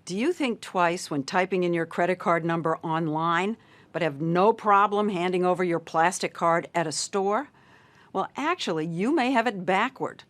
Do you think twice when typing in your credit card number online, but have no problem handing over your plastic card at a store? Well, actually, you may have it backward.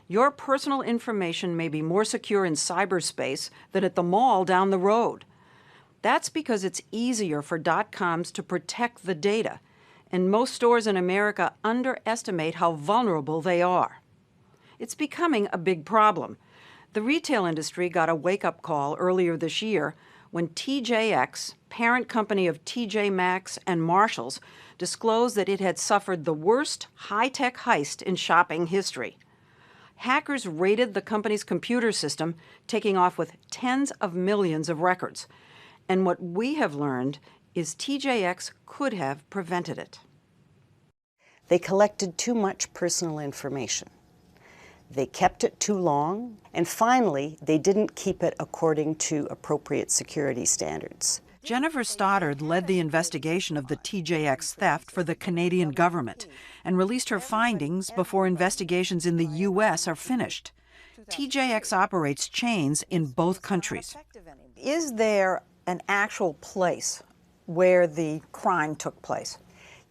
Your personal information may be more secure in cyberspace than at the mall down the road. That's because it's easier for .coms to protect the data, and most stores in America underestimate how vulnerable they are. It's becoming a big problem. The retail industry got a wake-up call earlier this year when TJX, parent company of TJ Maxx and Marshalls, disclosed that it had suffered the worst high-tech heist in shopping history. Hackers raided the company's computer system, taking off with tens of millions of records. And what we have learned is TJX could have prevented it. They collected too much personal information. They kept it too long, and finally, they didn't keep it according to appropriate security standards. Jennifer Stoddard led the investigation of the TJX theft for the Canadian government and released her findings before investigations in the U.S. are finished. TJX operates chains in both countries. Is there an actual place where the crime took place?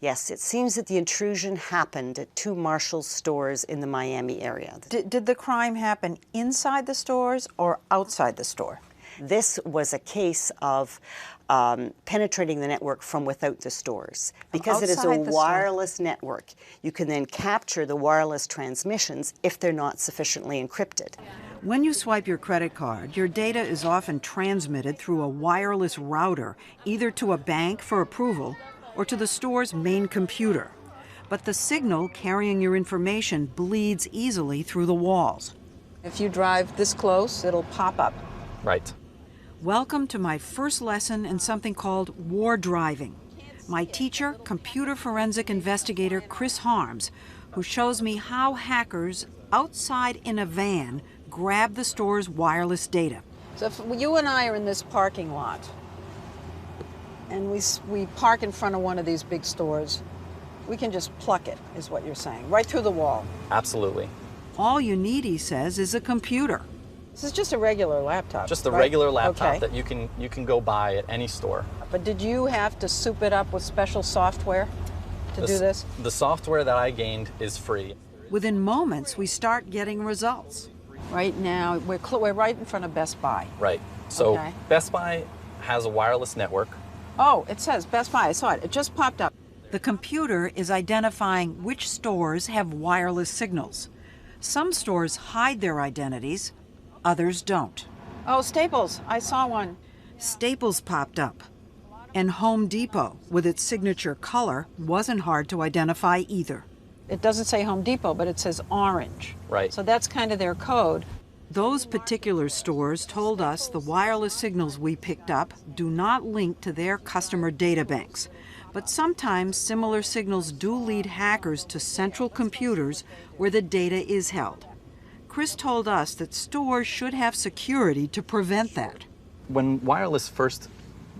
Yes, it seems that the intrusion happened at 2 Marshalls stores in the Miami area. Did the crime happen inside the stores or outside the store? This was a case of penetrating the network from without the stores. Because it is a wireless network, you can then capture the wireless transmissions if they're not sufficiently encrypted. When you swipe your credit card, your data is often transmitted through a wireless router, either to a bank for approval or to the store's main computer. But the signal carrying your information bleeds easily through the walls. If you drive this close, it'll pop up. Right. Welcome to my first lesson in something called war driving. My teacher, computer forensic investigator Chris Harms, who shows me how hackers outside in a van grab the store's wireless data. So if you and I are in this parking lot, and we park in front of one of these big stores, we can just pluck it, is what you're saying, right through the wall. Absolutely. All you need, he says, is a computer. This is just a regular laptop. Just a regular laptop that you can go buy at any store. But did you have to soup it up with special software to do this? The software that I gained is free. Within moments, we start getting results. Right now, we're right in front of Best Buy. Right. So Best Buy has a wireless network. Oh, it says Best Buy. I saw it. It just popped up. The computer is identifying which stores have wireless signals. Some stores hide their identities, others don't. Oh, Staples. I saw one. Staples popped up. And Home Depot, with its signature color, wasn't hard to identify either. It doesn't say Home Depot, but it says orange. Right. So that's kind of their code. Those particular stores told us the wireless signals we picked up do not link to their customer data banks. But sometimes similar signals do lead hackers to central computers where the data is held. Chris told us that stores should have security to prevent that. When wireless first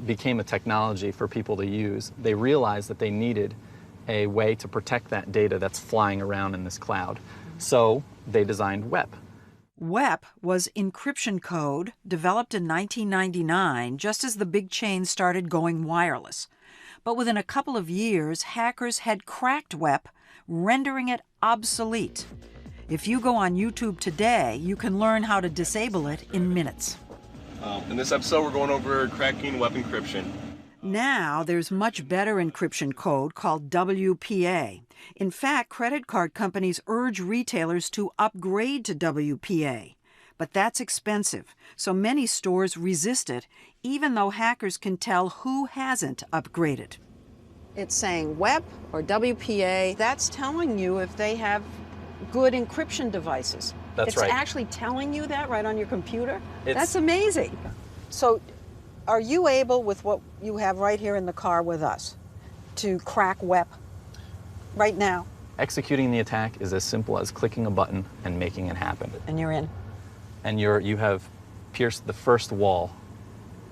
became a technology for people to use, they realized that they needed a way to protect that data that's flying around in this cloud. So they designed WEP. WEP was encryption code developed in 1999, just as the big chains started going wireless. But within a couple of years, hackers had cracked WEP, rendering it obsolete. If you go on YouTube today, you can learn how to disable it in minutes. In this episode, we're going over cracking WEP encryption. Now, there's much better encryption code called WPA. In fact, credit card companies urge retailers to upgrade to WPA. But that's expensive, so many stores resist it, even though hackers can tell who hasn't upgraded. It's saying WEP or WPA. That's telling you if they have good encryption devices. That's right. It's actually telling you that right on your computer? That's amazing. So are you able, with what you have right here in the car with us, to crack WEP right now? Executing the attack is as simple as clicking a button and making it happen. And you're in. And you have pierced the first wall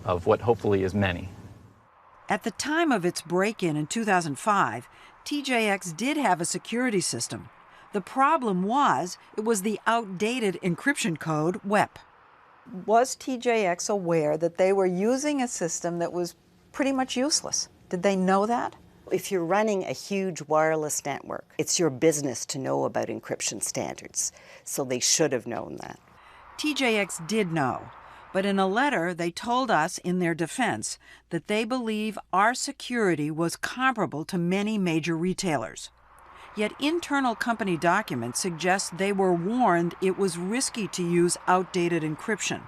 of what hopefully is many. At the time of its break-in in 2005, TJX did have a security system. The problem was, it was the outdated encryption code WEP. Was TJX aware that they were using a system that was pretty much useless? Did they know that? If you're running a huge wireless network, it's your business to know about encryption standards, so they should have known that. TJX did know, but in a letter they told us in their defense that they believe our security was comparable to many major retailers. Yet internal company documents suggest they were warned it was risky to use outdated encryption.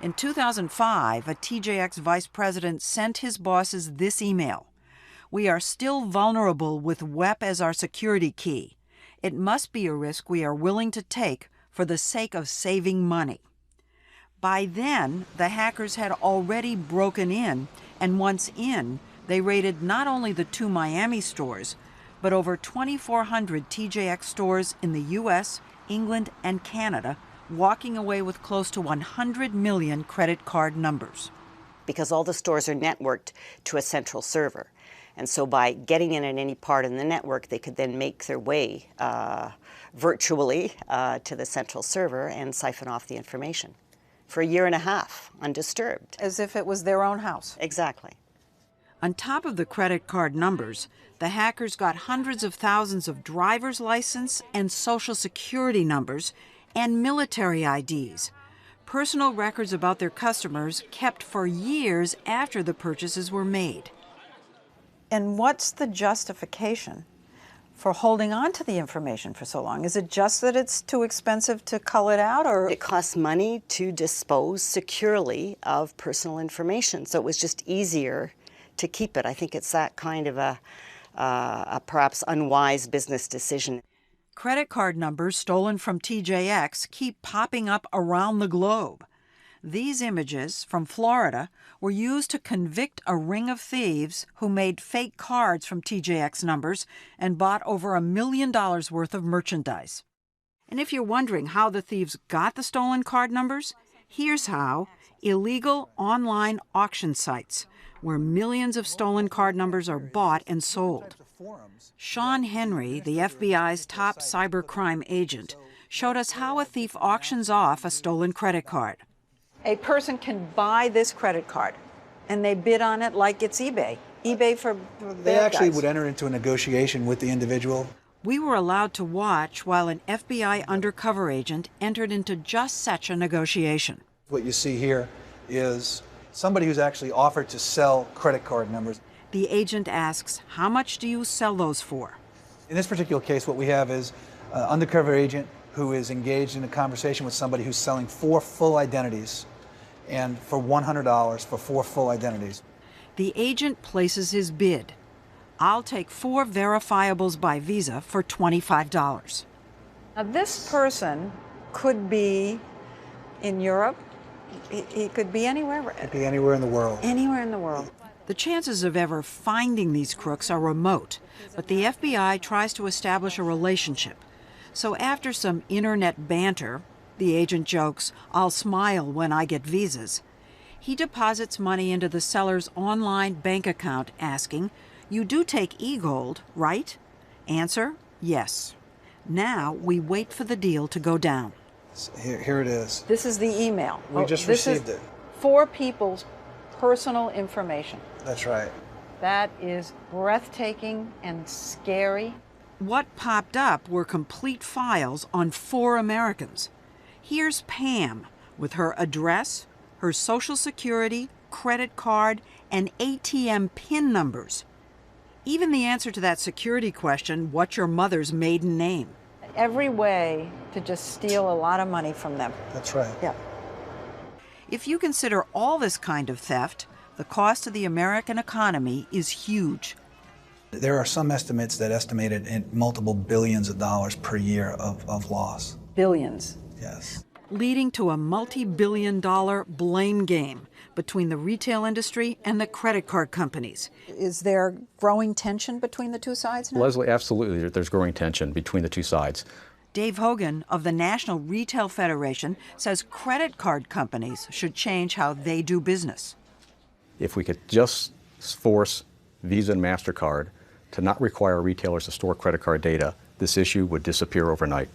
In 2005, a TJX vice president sent his bosses this email: "We are still vulnerable with WEP as our security key. It must be a risk we are willing to take for the sake of saving money." By then, the hackers had already broken in, and once in, they raided not only the 2 Miami stores, but over 2,400 TJX stores in the U.S., England, and Canada, walking away with close to 100 million credit card numbers. Because all the stores are networked to a central server. And so by getting in at any part in the network, they could then make their way virtually to the central server and siphon off the information for a year and a half, undisturbed. As if it was their own house. Exactly. On top of the credit card numbers, the hackers got hundreds of thousands of driver's license and social security numbers and military IDs, personal records about their customers kept for years after the purchases were made. And what's the justification for holding on to the information for so long? Is it just that it's too expensive to cull it out, or? It costs money to dispose securely of personal information, so it was just easier to keep it. I think it's that kind of a perhaps unwise business decision. Credit card numbers stolen from TJX keep popping up around the globe. These images from Florida were used to convict a ring of thieves who made fake cards from TJX numbers and bought over $1 million worth of merchandise. And if you're wondering how the thieves got the stolen card numbers, here's how: illegal online auction sites where millions of stolen card numbers are bought and sold. Sean Henry, the FBI's top cybercrime agent, showed us how a thief auctions off a stolen credit card. A person can buy this credit card, and they bid on it like it's eBay. eBay for They actually would enter into a negotiation with the individual. We were allowed to watch while an FBI undercover agent entered into just such a negotiation. What you see here is somebody who's actually offered to sell credit card numbers. The agent asks, "How much do you sell those for?" In this particular case, what we have is an undercover agent who is engaged in a conversation with somebody who's selling 4 full identities, and for $100 for 4 full identities. The agent places his bid. "I'll take 4 verifiables by Visa for $25. Now, this person could be in Europe. He could be anywhere. Could be anywhere in the world. Anywhere in the world. The chances of ever finding these crooks are remote, but the FBI tries to establish a relationship. So after some internet banter, the agent jokes, "I'll smile when I get visas." He deposits money into the seller's online bank account asking, "You do take e-gold, right?" Answer, "Yes." Now we wait for the deal to go down. Here it is. This is the email. We just received it. 4 people's personal information. That's right. That is breathtaking and scary. What popped up were complete files on 4 Americans. Here's Pam with her address, her social security, credit card, and ATM PIN numbers. Even the answer to that security question, "What's your mother's maiden name?" Every way to just steal a lot of money from them. That's right. Yeah. If you consider all this kind of theft, the cost to the American economy is huge. There are some estimates that estimate it in multiple billions of dollars per year of loss. Billions. Yes. Leading to a multi-billion-dollar blame game between the retail industry and the credit card companies. Is there growing tension between the two sides now? Leslie, absolutely. There's growing tension between the two sides. Dave Hogan of the National Retail Federation says credit card companies should change how they do business. If we could just force Visa and MasterCard to not require retailers to store credit card data, this issue would disappear overnight.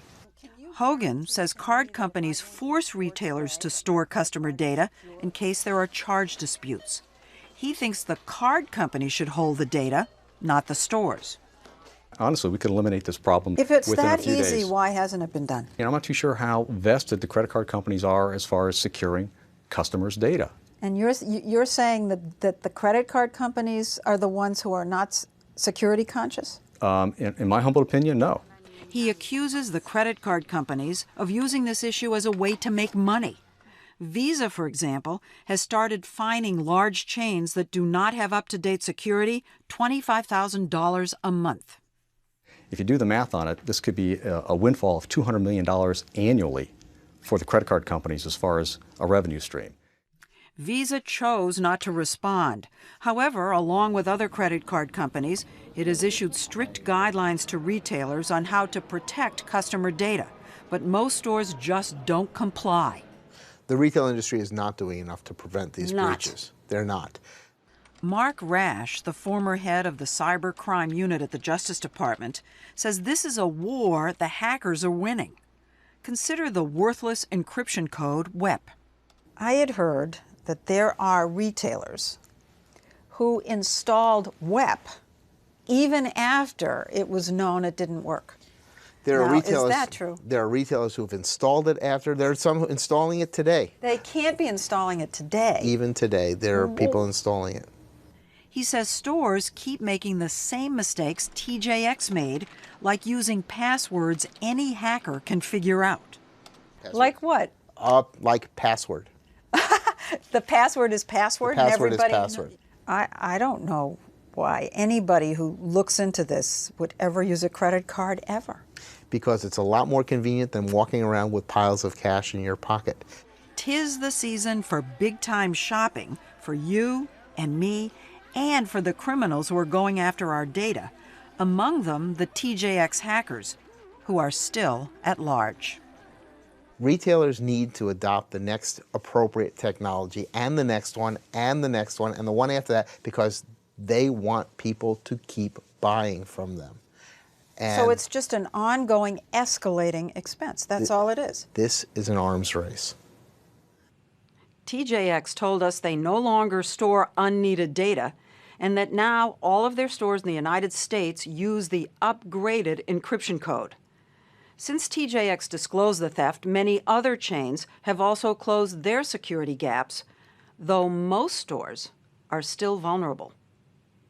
Hogan says card companies force retailers to store customer data in case there are charge disputes. He thinks the card company should hold the data, not the stores. Honestly, we could eliminate this problem If it's within a that few easy, days. why hasn't it been done? I'm not too sure how vested the credit card companies are as far as securing customers' data. And you're saying that the credit card companies are the ones who are not security conscious? In my humble opinion, no. He accuses the credit card companies of using this issue as a way to make money. Visa, for example, has started fining large chains that do not have up-to-date security $25,000 a month. If you do the math on it, this could be a windfall of $200 million annually for the credit card companies as far as a revenue stream. Visa chose not to respond. However, along with other credit card companies, it has issued strict guidelines to retailers on how to protect customer data. But most stores just don't comply. The retail industry is not doing enough to prevent these breaches. They're not. Mark Rash, the former head of the cybercrime unit at the Justice Department, says this is a war the hackers are winning. Consider the worthless encryption code WEP. I had heard that there are retailers who installed WEP even after it was known it didn't work. There are Now, retailers, is that true? There are retailers who have installed it after. There are some installing it today. They can't be installing it today. Even today, there are people installing it. He says stores keep making the same mistakes TJX made, like using passwords any hacker can figure out. Like what? Like password. The password is password? The password and everybody is password. I don't know why anybody who looks into this would ever use a credit card ever. Because it's a lot more convenient than walking around with piles of cash in your pocket. 'Tis the season for big-time shopping for you and me and for the criminals who are going after our data, among them the TJX hackers, who are still at large. Retailers need to adopt the next appropriate technology and the next one and the next one and the one after that because they want people to keep buying from them. And so it's just an ongoing, escalating expense. That's all it is. This is an arms race. TJX told us they no longer store unneeded data and that now all of their stores in the United States use the upgraded encryption code. Since TJX disclosed the theft, many other chains have also closed their security gaps, though most stores are still vulnerable.